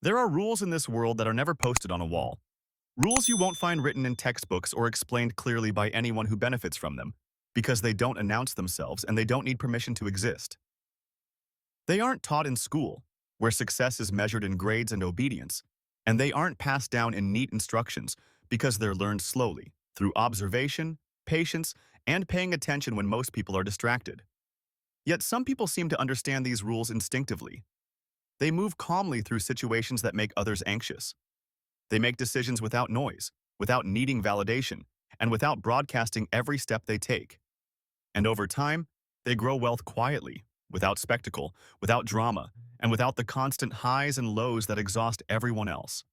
There are rules in this world that are never posted on a wall. Rules you won't find written in textbooks or explained clearly by anyone who benefits from them, because they don't announce themselves and they don't need permission to exist. They aren't taught in school, where success is measured in grades and obedience, and they aren't passed down in neat instructions because they're learned slowly, through observation, patience, and paying attention when most people are distracted. Yet some people seem to understand these rules instinctively. They move calmly through situations that make others anxious. They make decisions without noise, without needing validation, and without broadcasting every step they take. And over time, they grow wealth quietly, without spectacle, without drama, and without the constant highs and lows that exhaust everyone else.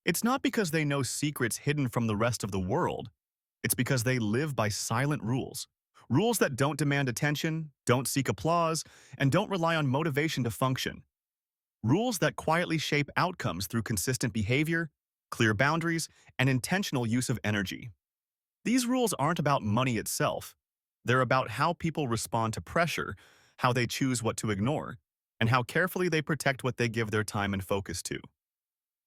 It's not because they know secrets hidden from the rest of the world. It's because they live by silent rules. Rules that don't demand attention, don't seek applause, and don't rely on motivation to function. Rules that quietly shape outcomes through consistent behavior, clear boundaries, and intentional use of energy. These rules aren't about money itself. They're about how people respond to pressure, how they choose what to ignore, and how carefully they protect what they give their time and focus to.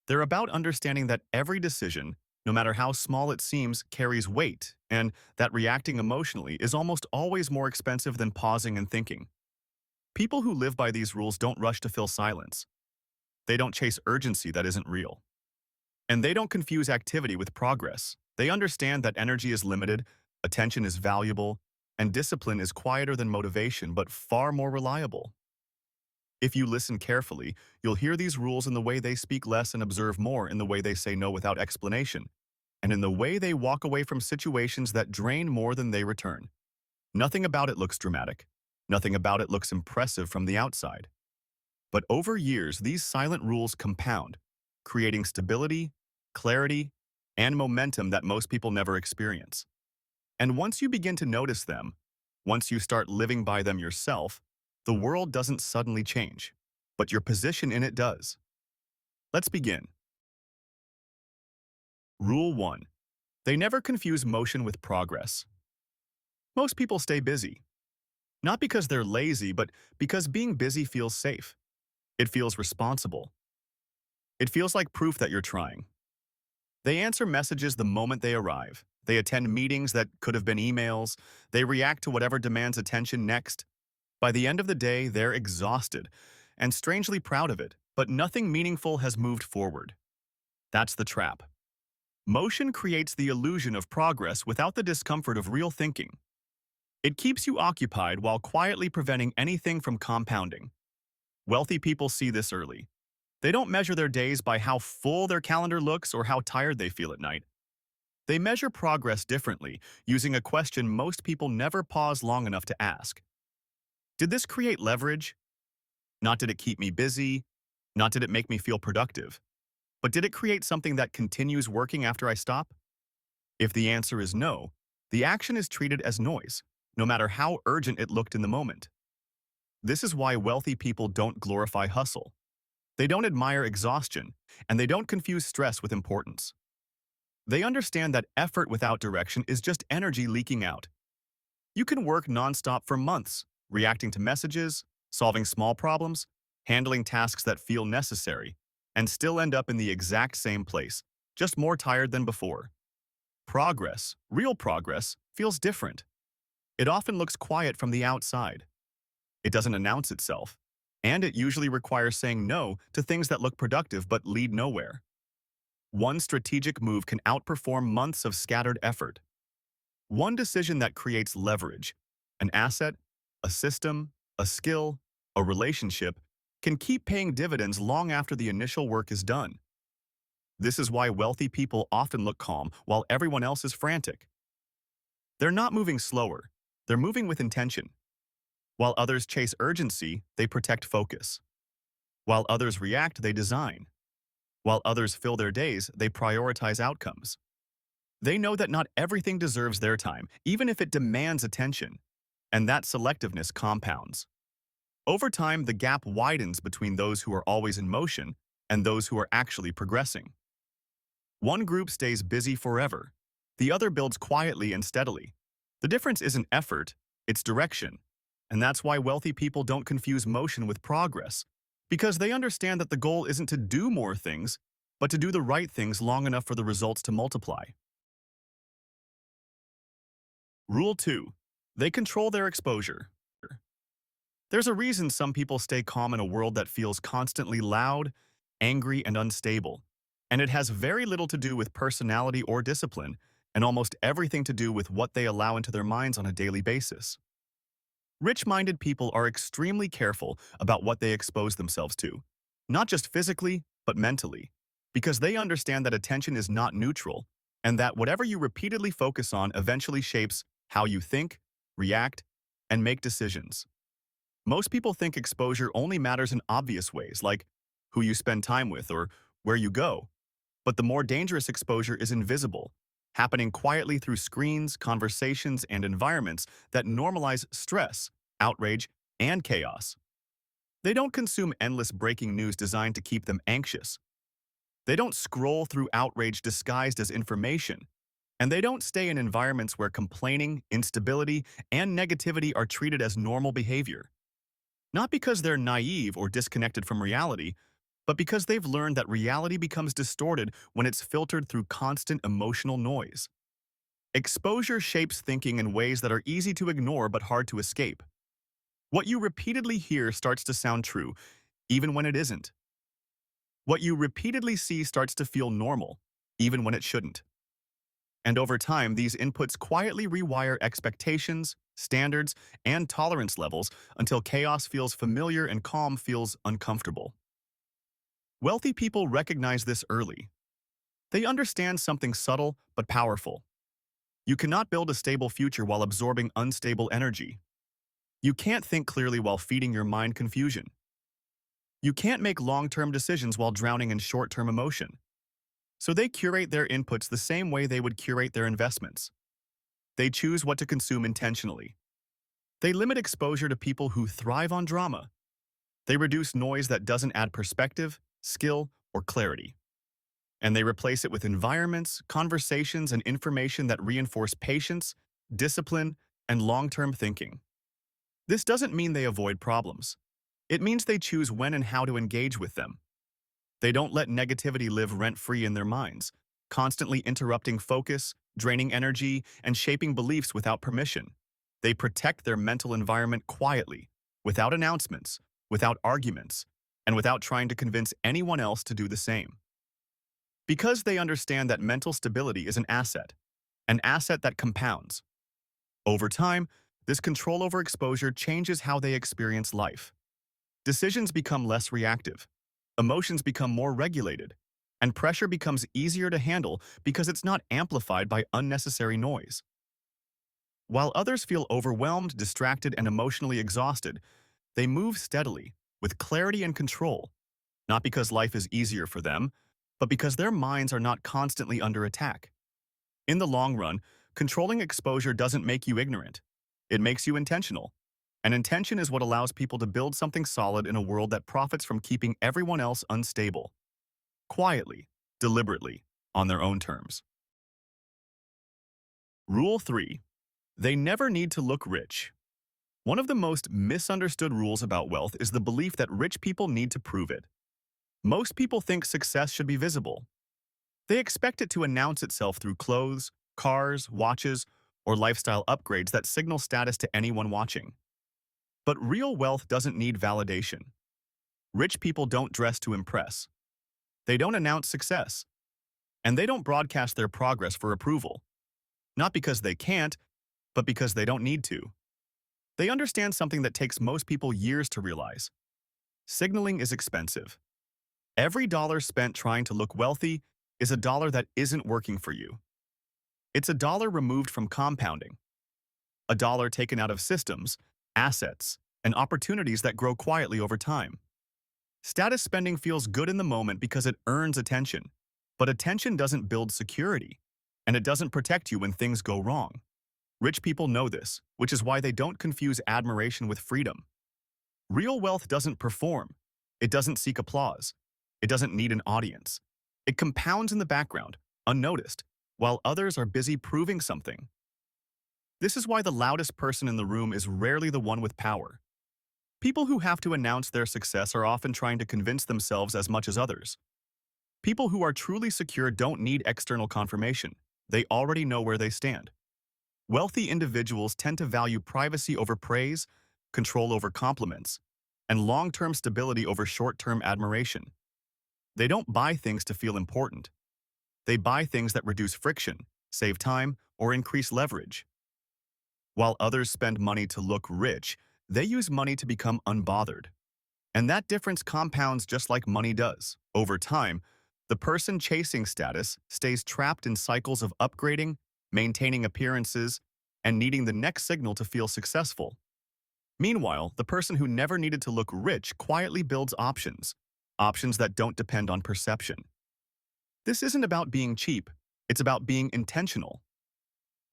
They're about understanding that every decision, no matter how small it seems, carries weight, and that reacting emotionally is almost always more expensive than pausing and thinking. People who live by these rules don't rush to fill silence. They don't chase urgency that isn't real. And they don't confuse activity with progress. They understand that energy is limited, attention is valuable, and discipline is quieter than motivation but far more reliable. If you listen carefully, you'll hear these rules in the way they speak less and observe more, in the way they say no without explanation, and in the way they walk away from situations that drain more than they return. Nothing about it looks dramatic. Nothing about it looks impressive from the outside. But over years, these silent rules compound, creating stability, clarity, and momentum that most people never experience. And once you begin to notice them, once you start living by them yourself, the world doesn't suddenly change, but your position in it does. Let's begin. Rule 1. They never confuse motion with progress. Most people stay busy. Not because they're lazy, but because being busy feels safe. It feels responsible. It feels like proof that you're trying. They answer messages the moment they arrive. They attend meetings that could have been emails. They react to whatever demands attention next. By the end of the day, they're exhausted and strangely proud of it, but nothing meaningful has moved forward. That's the trap. Motion creates the illusion of progress without the discomfort of real thinking. It keeps you occupied while quietly preventing anything from compounding. Wealthy people see this early. They don't measure their days by how full their calendar looks or how tired they feel at night. They measure progress differently, using a question most people never pause long enough to ask. Did this create leverage? Not did it keep me busy, not did it make me feel productive, but did it create something that continues working after I stop? If the answer is no, the action is treated as noise, no matter how urgent it looked in the moment. This is why wealthy people don't glorify hustle. They don't admire exhaustion, and they don't confuse stress with importance. They understand that effort without direction is just energy leaking out. You can work nonstop for months, reacting to messages, solving small problems, handling tasks that feel necessary, and still end up in the exact same place, just more tired than before. Progress, real progress, feels different. It often looks quiet from the outside. It doesn't announce itself, and it usually requires saying no to things that look productive but lead nowhere. One strategic move can outperform months of scattered effort. One decision that creates leverage, an asset, a system, a skill, a relationship, can keep paying dividends long after the initial work is done. This is why wealthy people often look calm while everyone else is frantic. They're not moving slower, they're moving with intention. While others chase urgency, they protect focus. While others react, they design. While others fill their days, they prioritize outcomes. They know that not everything deserves their time, even if it demands attention, and that selectiveness compounds. Over time, the gap widens between those who are always in motion and those who are actually progressing. One group stays busy forever. The other builds quietly and steadily. The difference isn't effort, it's direction. And that's why wealthy people don't confuse motion with progress. Because they understand that the goal isn't to do more things, but to do the right things long enough for the results to multiply. Rule 2. They control their exposure. There's a reason some people stay calm in a world that feels constantly loud, angry, and unstable. And it has very little to do with personality or discipline, and almost everything to do with what they allow into their minds on a daily basis. Rich-minded people are extremely careful about what they expose themselves to, not just physically, but mentally, because they understand that attention is not neutral, and that whatever you repeatedly focus on eventually shapes how you think, react, and make decisions. Most people think exposure only matters in obvious ways, like who you spend time with or where you go. But the more dangerous exposure is invisible, happening quietly through screens, conversations, and environments that normalize stress, outrage, and chaos. They don't consume endless breaking news designed to keep them anxious. They don't scroll through outrage disguised as information. And they don't stay in environments where complaining, instability, and negativity are treated as normal behavior. Not because they're naive or disconnected from reality, but because they've learned that reality becomes distorted when it's filtered through constant emotional noise. Exposure shapes thinking in ways that are easy to ignore but hard to escape. What you repeatedly hear starts to sound true, even when it isn't. What you repeatedly see starts to feel normal, even when it shouldn't. And over time, these inputs quietly rewire expectations, standards, and tolerance levels until chaos feels familiar and calm feels uncomfortable. Wealthy people recognize this early. They understand something subtle but powerful. You cannot build a stable future while absorbing unstable energy. You can't think clearly while feeding your mind confusion. You can't make long-term decisions while drowning in short-term emotion. So they curate their inputs the same way they would curate their investments. They choose what to consume intentionally. They limit exposure to people who thrive on drama. They reduce noise that doesn't add perspective, skill, or clarity. And they replace it with environments, conversations, and information that reinforce patience, discipline, and long-term thinking. This doesn't mean they avoid problems. It means they choose when and how to engage with them. They don't let negativity live rent-free in their minds, constantly interrupting focus, draining energy, and shaping beliefs without permission. They protect their mental environment quietly, without announcements, without arguments, and without trying to convince anyone else to do the same. Because they understand that mental stability is an asset that compounds. Over time, this control over exposure changes how they experience life. Decisions become less reactive, emotions become more regulated, and pressure becomes easier to handle because it's not amplified by unnecessary noise. While others feel overwhelmed, distracted, and emotionally exhausted, they move steadily, with clarity and control, not because life is easier for them, but because their minds are not constantly under attack. In the long run, controlling exposure doesn't make you ignorant. It makes you intentional. And intention is what allows people to build something solid in a world that profits from keeping everyone else unstable. Quietly, deliberately, on their own terms. Rule 3. They never need to look rich. One of the most misunderstood rules about wealth is the belief that rich people need to prove it. Most people think success should be visible. They expect it to announce itself through clothes, cars, watches, or lifestyle upgrades that signal status to anyone watching. But real wealth doesn't need validation. Rich people don't dress to impress. They don't announce success. And they don't broadcast their progress for approval. Not because they can't, but because they don't need to. They understand something that takes most people years to realize. Signaling is expensive. Every dollar spent trying to look wealthy is a dollar that isn't working for you. It's a dollar removed from compounding. A dollar taken out of systems, assets, and opportunities that grow quietly over time. Status spending feels good in the moment because it earns attention. But attention doesn't build security, and it doesn't protect you when things go wrong. Rich people know this, which is why they don't confuse admiration with freedom. Real wealth doesn't perform. It doesn't seek applause. It doesn't need an audience. It compounds in the background, unnoticed, while others are busy proving something. This is why the loudest person in the room is rarely the one with power. People who have to announce their success are often trying to convince themselves as much as others. People who are truly secure don't need external confirmation. They already know where they stand. Wealthy individuals tend to value privacy over praise, control over compliments, and long-term stability over short-term admiration. They don't buy things to feel important. They buy things that reduce friction, save time, or increase leverage. While others spend money to look rich, they use money to become unbothered. And that difference compounds just like money does. Over time, the person chasing status stays trapped in cycles of upgrading, maintaining appearances, and needing the next signal to feel successful. Meanwhile, the person who never needed to look rich quietly builds options that don't depend on perception. This isn't about being cheap, it's about being intentional.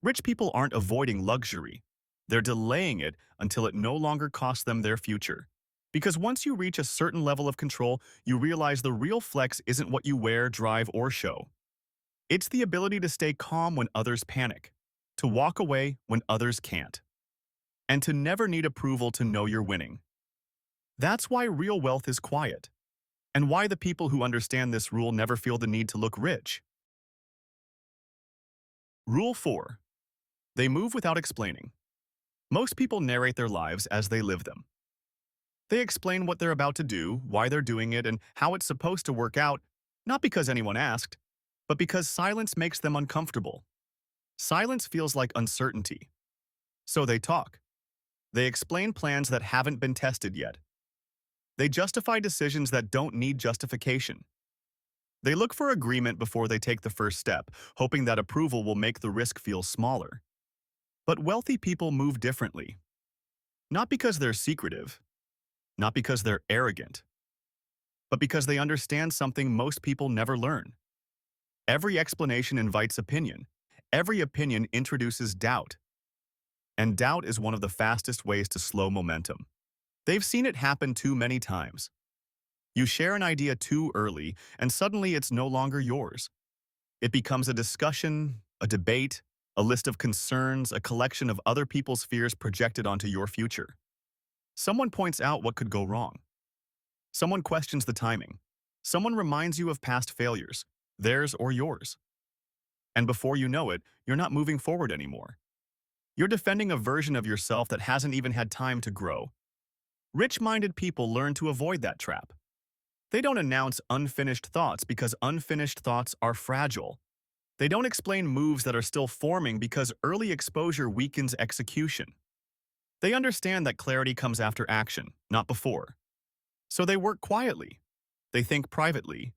Rich people aren't avoiding luxury. They're delaying it until it no longer costs them their future. Because once you reach a certain level of control, you realize the real flex isn't what you wear, drive, or show. It's the ability to stay calm when others panic, to walk away when others can't, and to never need approval to know you're winning. That's why real wealth is quiet, and why the people who understand this rule never feel the need to look rich. Rule 4. They move without explaining. Most people narrate their lives as they live them. They explain what they're about to do, why they're doing it, and how it's supposed to work out, not because anyone asked, but because silence makes them uncomfortable. Silence feels like uncertainty. So they talk. They explain plans that haven't been tested yet. They justify decisions that don't need justification. They look for agreement before they take the first step, hoping that approval will make the risk feel smaller. But wealthy people move differently. Not because they're secretive, not because they're arrogant, but because they understand something most people never learn. Every explanation invites opinion. Every opinion introduces doubt. And doubt is one of the fastest ways to slow momentum. They've seen it happen too many times. You share an idea too early, and suddenly it's no longer yours. It becomes a discussion, a debate, a list of concerns, a collection of other people's fears projected onto your future. Someone points out what could go wrong. Someone questions the timing. Someone reminds you of past failures, theirs or yours. And before you know it, you're not moving forward anymore. You're defending a version of yourself that hasn't even had time to grow. Rich-minded people learn to avoid that trap. They don't announce unfinished thoughts because unfinished thoughts are fragile. They don't explain moves that are still forming because early exposure weakens execution. They understand that clarity comes after action, not before. So they work quietly. They think privately.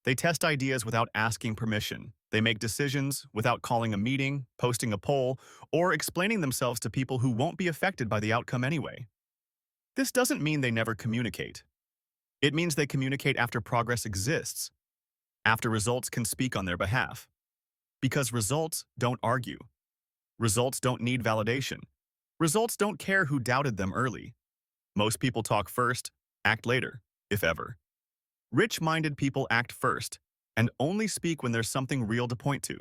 They test ideas without asking permission. They make decisions without calling a meeting, posting a poll, or explaining themselves to people who won't be affected by the outcome anyway. This doesn't mean they never communicate. It means they communicate after progress exists, after results can speak on their behalf. Because results don't argue. Results don't need validation. Results don't care who doubted them early. Most people talk first, act later, if ever. Rich-minded people act first, and only speak when there's something real to point to.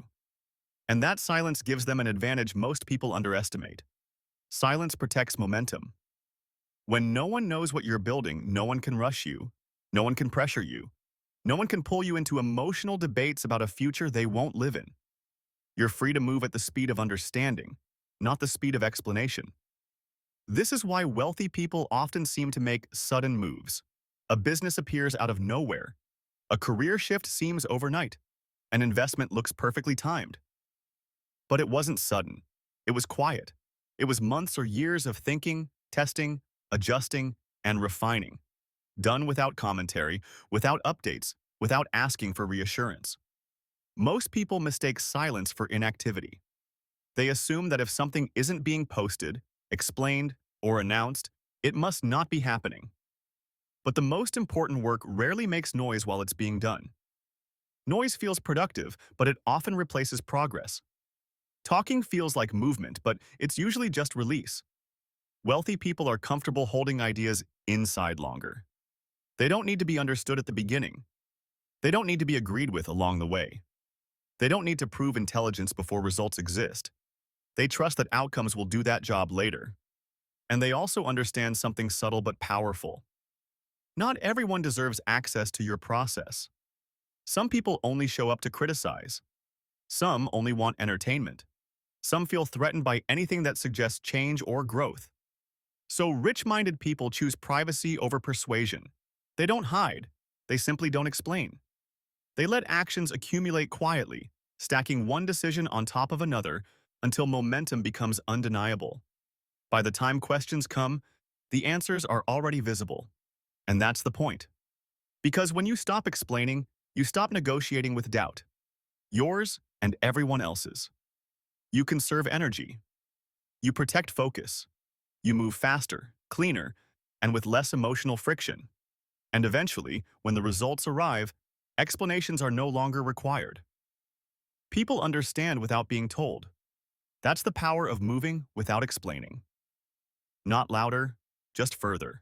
And that silence gives them an advantage most people underestimate. Silence protects momentum. When no one knows what you're building, no one can rush you. No one can pressure you. No one can pull you into emotional debates about a future they won't live in. You're free to move at the speed of understanding, not the speed of explanation. This is why wealthy people often seem to make sudden moves. A business appears out of nowhere. A career shift seems overnight. An investment looks perfectly timed. But it wasn't sudden. It was quiet. It was months or years of thinking, testing, adjusting, and refining. Done without commentary, without updates, without asking for reassurance. Most people mistake silence for inactivity. They assume that if something isn't being posted, explained, or announced, it must not be happening. But the most important work rarely makes noise while it's being done. Noise feels productive, but it often replaces progress. Talking feels like movement, but it's usually just release. Wealthy people are comfortable holding ideas inside longer. They don't need to be understood at the beginning. They don't need to be agreed with along the way. They don't need to prove intelligence before results exist. They trust that outcomes will do that job later. And they also understand something subtle but powerful. Not everyone deserves access to your process. Some people only show up to criticize. Some only want entertainment. Some feel threatened by anything that suggests change or growth. So rich-minded people choose privacy over persuasion. They don't hide. They simply don't explain. They let actions accumulate quietly, stacking one decision on top of another until momentum becomes undeniable. By the time questions come, the answers are already visible. And that's the point. Because when you stop explaining, you stop negotiating with doubt. Yours and everyone else's. You conserve energy. You protect focus. You move faster, cleaner, and with less emotional friction. And eventually, when the results arrive, explanations are no longer required. People understand without being told. That's the power of moving without explaining. Not louder, just further.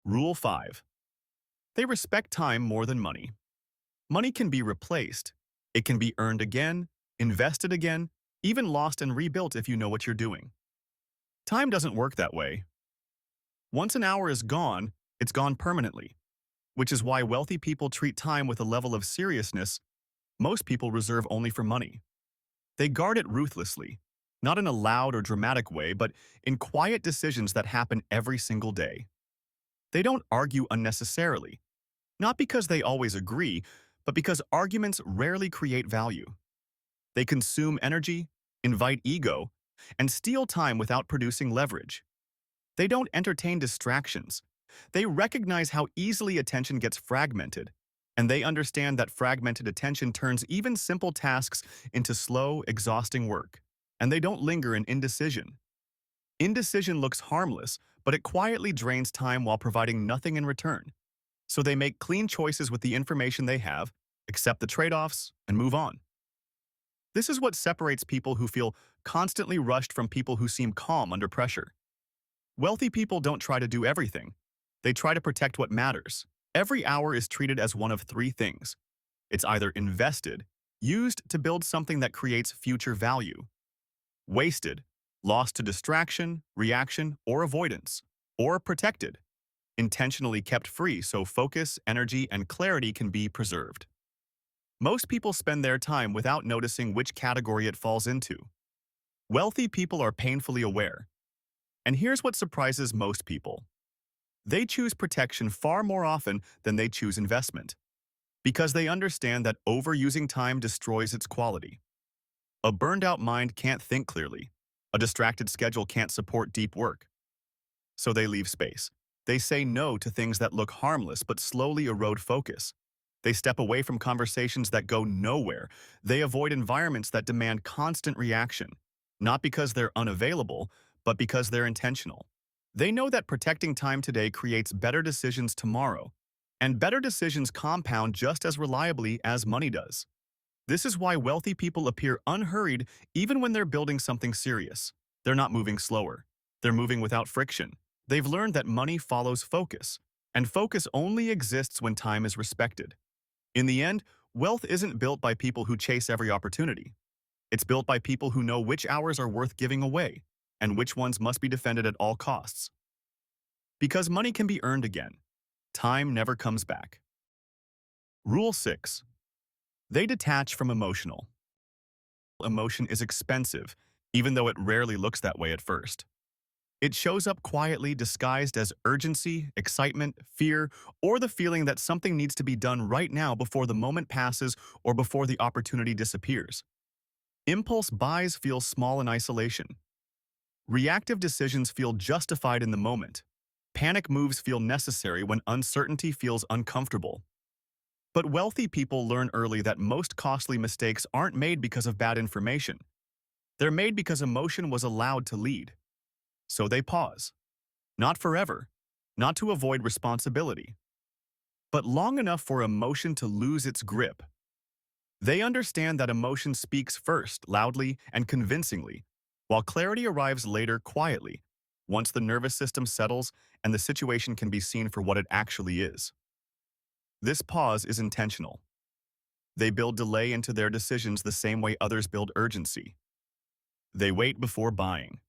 Rule 5. They respect time more than money. Money can be replaced. It can be earned again, invested again, even lost and rebuilt if you know what you're doing. Time doesn't work that way. Once an hour is gone, it's gone permanently, which is why wealthy people treat time with a level of seriousness most people reserve only for money. They guard it ruthlessly, not in a loud or dramatic way, but in quiet decisions that happen every single day. They don't argue unnecessarily, not because they always agree, but because arguments rarely create value. They consume energy, invite ego, and steal time without producing leverage. They don't entertain distractions. They recognize how easily attention gets fragmented, and they understand that fragmented attention turns even simple tasks into slow, exhausting work. And they don't linger in indecision. Indecision looks harmless, but it quietly drains time while providing nothing in return. So they make clean choices with the information they have, accept the trade-offs, and move on. This is what separates people who feel constantly rushed from people who seem calm under pressure. Wealthy people don't try to do everything. They try to protect what matters. Every hour is treated as one of three things. It's either invested, used to build something that creates future value; wasted, lost to distraction, reaction, or avoidance; or protected, intentionally kept free so focus, energy, and clarity can be preserved. Most people spend their time without noticing which category it falls into. Wealthy people are painfully aware. And here's what surprises most people. They choose protection far more often than they choose investment, because they understand that overusing time destroys its quality. A burned-out mind can't think clearly. A distracted schedule can't support deep work. So they leave space. They say no to things that look harmless but slowly erode focus. They step away from conversations that go nowhere. They avoid environments that demand constant reaction, not because they're unavailable, but because they're intentional. They know that protecting time today creates better decisions tomorrow, and better decisions compound just as reliably as money does. This is why wealthy people appear unhurried even when they're building something serious. They're not moving slower. They're moving without friction. They've learned that money follows focus, and focus only exists when time is respected. In the end, wealth isn't built by people who chase every opportunity. It's built by people who know which hours are worth giving away and which ones must be defended at all costs. Because money can be earned again, time never comes back. Rule 6. They detach from emotional. Emotion is expensive, even though it rarely looks that way at first. It shows up quietly, disguised as urgency, excitement, fear, or the feeling that something needs to be done right now before the moment passes or before the opportunity disappears. Impulse buys feel small in isolation. Reactive decisions feel justified in the moment. Panic moves feel necessary when uncertainty feels uncomfortable. But wealthy people learn early that most costly mistakes aren't made because of bad information. They're made because emotion was allowed to lead. So they pause. Not forever, not to avoid responsibility, but long enough for emotion to lose its grip. They understand that emotion speaks first, loudly and convincingly, while clarity arrives later quietly, once the nervous system settles and the situation can be seen for what it actually is. This pause is intentional. They build delay into their decisions the same way others build urgency. They wait before buying.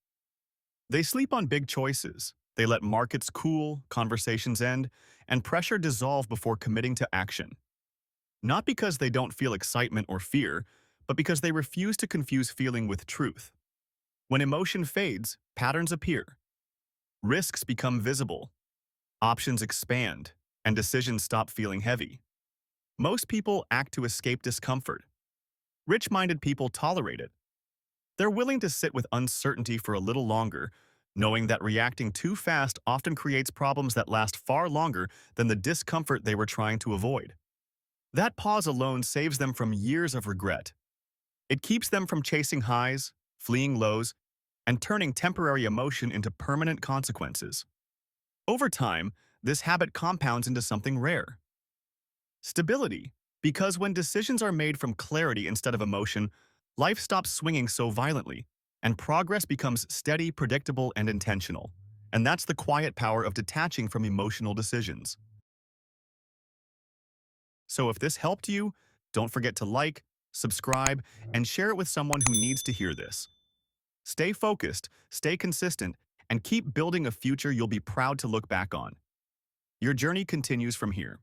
They sleep on big choices. They let markets cool, conversations end, and pressure dissolve before committing to action. Not because they don't feel excitement or fear, but because they refuse to confuse feeling with truth. When emotion fades, patterns appear. Risks become visible. Options expand, and decisions stop feeling heavy. Most people act to escape discomfort. Rich-minded people tolerate it. They're willing to sit with uncertainty for a little longer, knowing that reacting too fast often creates problems that last far longer than the discomfort they were trying to avoid. That pause alone saves them from years of regret. It keeps them from chasing highs, fleeing lows, and turning temporary emotion into permanent consequences. Over time, this habit compounds into something rare. Stability, because when decisions are made from clarity instead of emotion, life stops swinging so violently, and progress becomes steady, predictable, and intentional. And that's the quiet power of detaching from emotional decisions. So if this helped you, don't forget to like, subscribe, and share it with someone who needs to hear this. Stay focused, stay consistent, and keep building a future you'll be proud to look back on. Your journey continues from here.